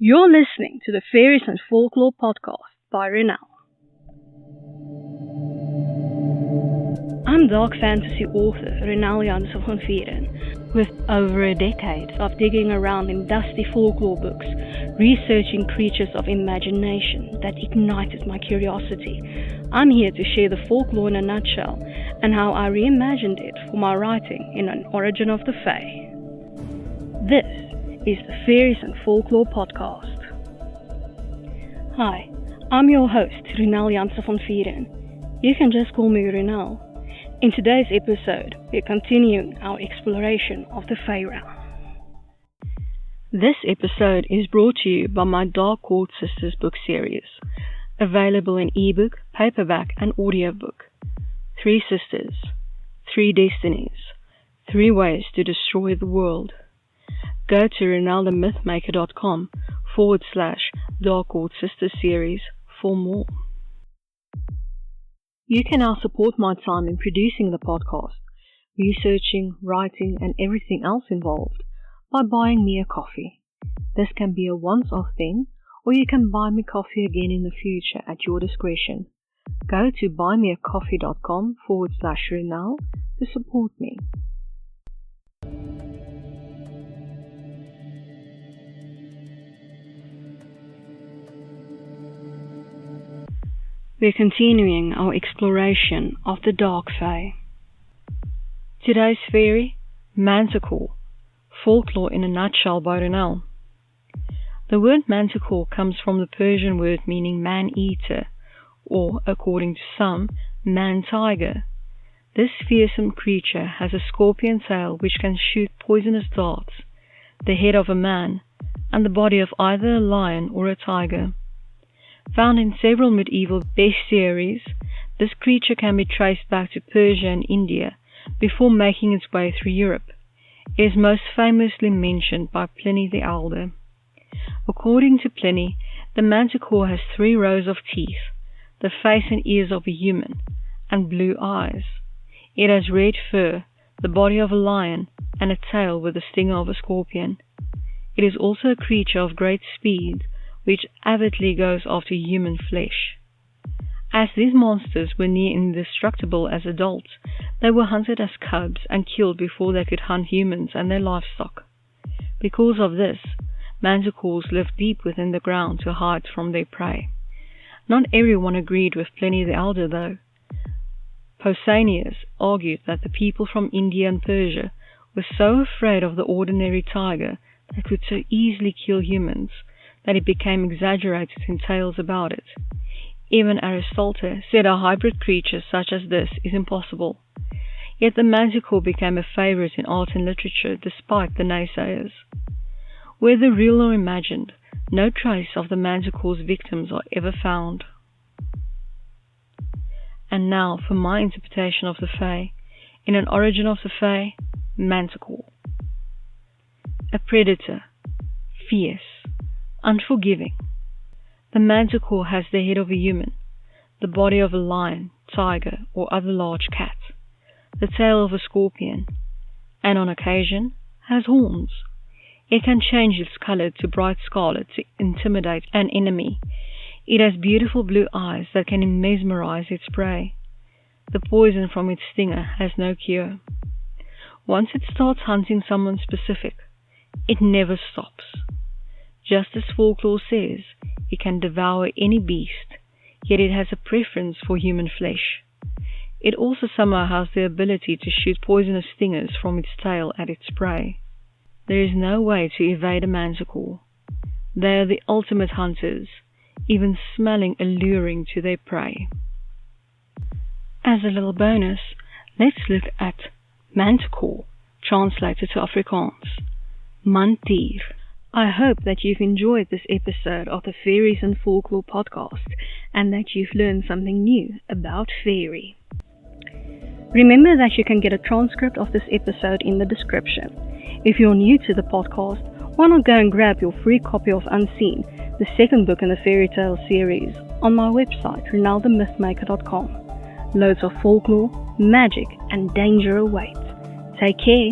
You're listening to the Faeries and Folklore podcast by Ronel. I'm dark fantasy author Ronel Janse van Vuuren. With over a decade of digging around in dusty folklore books, researching creatures of imagination that ignited my curiosity, I'm here to share the folklore in a nutshell and how I reimagined it for my writing in An Origin of the Fae. This is the Faeries and Folklore podcast. Hi, I'm your host, Ronel Janse van Vuuren. You can just call me Ronel. In today's episode, we're continuing our exploration of the Fae realm. This episode is brought to you by my Dark Court Sisters book series, available in ebook, paperback, and audiobook. 3 sisters, 3 destinies, 3 ways to destroy the world. Go to ronelthemythmaker.com/Dark Court Sisters series for more. You can now support my time in producing the podcast, researching, writing, and everything else involved by buying me a coffee. This can be a once-off thing, or you can buy me coffee again in the future at your discretion. Go to buymeacoffee.com/Ronel to support me. We're continuing our exploration of the Dark Fae. Today's fairy, Manticore, Folklore in a Nutshell by Ronel. The word Manticore comes from the Persian word meaning man-eater, or, according to some, man-tiger. This fearsome creature has a scorpion tail which can shoot poisonous darts, the head of a man, and the body of either a lion or a tiger. Found in several medieval bestiaries, this creature can be traced back to Persia and India before making its way through Europe. It is most famously mentioned by Pliny the Elder. According to Pliny, the manticore has 3 rows of teeth, the face and ears of a human, and blue eyes. It has red fur, the body of a lion, and a tail with the stinger of a scorpion. It is also a creature of great speed, which avidly goes after human flesh. As these monsters were near indestructible as adults, they were hunted as cubs and killed before they could hunt humans and their livestock. Because of this, manticores lived deep within the ground to hide from their prey. Not everyone agreed with Pliny the Elder, though. Pausanias argued that the people from India and Persia were so afraid of the ordinary tiger that could so easily kill humans that it became exaggerated in tales about it. Even Aristotle said a hybrid creature such as this is impossible. Yet the manticore became a favorite in art and literature despite the naysayers. Whether real or imagined, no trace of the manticore's victims are ever found. And now for my interpretation of the Fae, in An Origin of the Fae, Manticore. A predator, fierce, unforgiving. The manticore has the head of a human, the body of a lion, tiger, or other large cat, the tail of a scorpion, and on occasion has horns. It can change its color to bright scarlet to intimidate an enemy. It has beautiful blue eyes that can mesmerize its prey. The poison from its stinger has no cure. Once it starts hunting someone specific, it never stops. Just as folklore says, it can devour any beast, yet it has a preference for human flesh. It also somehow has the ability to shoot poisonous stingers from its tail at its prey. There is no way to evade a manticore. They are the ultimate hunters, even smelling alluring to their prey. As a little bonus, let's look at Manticore, translated to Afrikaans. Manticore. I hope that you've enjoyed this episode of the Faeries and Folklore podcast and that you've learned something new about fairy. Remember that you can get a transcript of this episode in the description. If you're new to the podcast, why not go and grab your free copy of Unseen, the 2nd book in the fairy tale series, on my website, ronelthemythmaker.com. Loads of folklore, magic, and danger await. Take care.